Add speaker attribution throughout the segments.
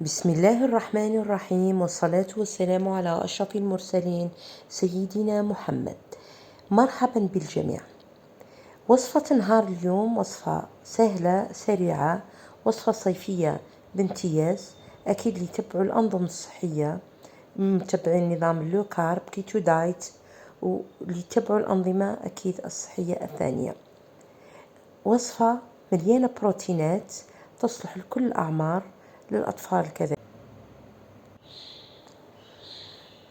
Speaker 1: بسم الله الرحمن الرحيم، والصلاة والسلام على أشرف المرسلين سيدنا محمد. مرحبا بالجميع. وصفة نهار اليوم وصفة سهلة سريعة، وصفة صيفية بامتياز. أكيد اللي يتبعوا الأنظمة الصحية متبعين نظام اللو كارب كيتو دايت، واللي يتبعوا الأنظمة أكيد الصحية الثانية. وصفة مليانة بروتينات تصلح لكل الأعمار، للأطفال كذلك.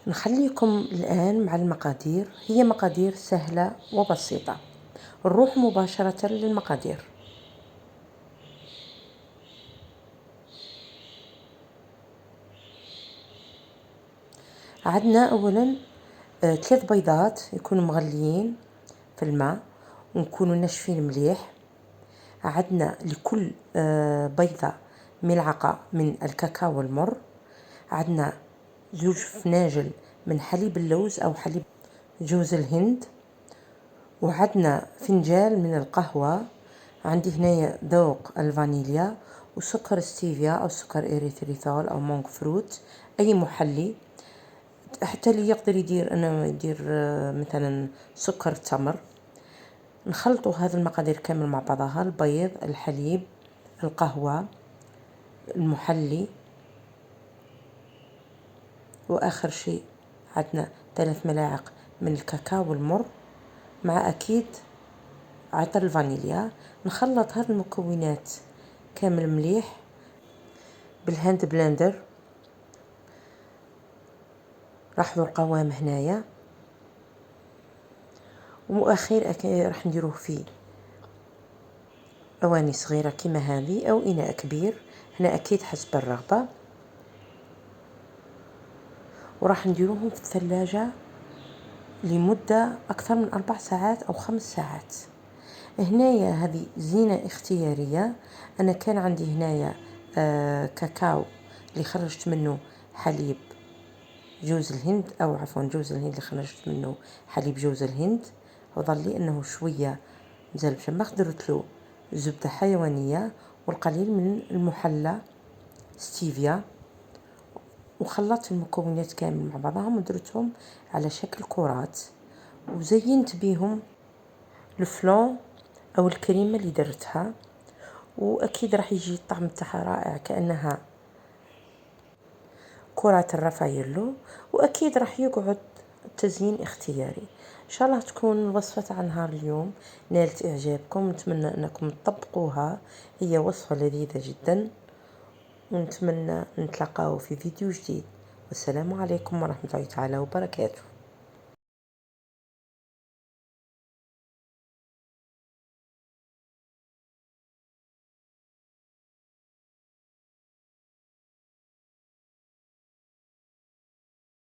Speaker 1: نخليكم الآن مع المقادير، هي مقادير سهلة وبسيطة. نروح مباشرة للمقادير. عندنا أولا 3 بيضات يكونوا مغليين في الماء ونكونوا ناشفين مليح. عندنا لكل بيضة ملعقة من الكاكاو المر. عندنا 2 فناجل من حليب اللوز أو حليب جوز الهند. وعندنا فنجان من القهوة. عندي هنايا ذوق الفانيليا وسكر ستيفيا أو سكر إريثريثول أو مونك فروت، أي محلي. حتى اللي يقدر يدير مثلا سكر تمر. نخلطوا هذه المقادير كامل مع بعضها، البيض، الحليب، القهوة، المحلي، وآخر شيء عندنا 3 ملاعق من الكاكاو المر مع أكيد عطر الفانيليا. نخلط هذه المكونات كامل مليح بالهاند بلندر. لاحظوا القوام هنايا. ومؤخر راح نديروه في اواني صغيره كما هذه او اناء كبير، هنا اكيد حسب الرغبه. وراح نديروهم في الثلاجه لمده اكثر من 4 ساعات او 5 ساعات. هنايا هذه زينه اختياريه. انا كان عندي هنايا كاكاو اللي خرجت منه حليب جوز الهند، او عفوا جوز الهند اللي خرجت منه حليب جوز الهند، وظل لي انه شويه مازال بشمخ. درت له زبده حيوانيه والقليل من المحلى ستيفيا، وخلطت المكونات كامل مع بعضهم ودرتهم على شكل كرات، وزينت بيهم الفلون او الكريمه اللي درتها. واكيد راح يجي الطعم تاعها رائع كانها كرات الرافاييلو. واكيد راح يقعد تزيين اختياري. ان شاء الله تكون الوصفه تاع نهار اليوم نالت اعجابكم، نتمنى انكم تطبقوها، هي وصفه لذيذه جدا. ونتمنى نتلاقاو في فيديو جديد، والسلام عليكم ورحمه الله تعالى وبركاته.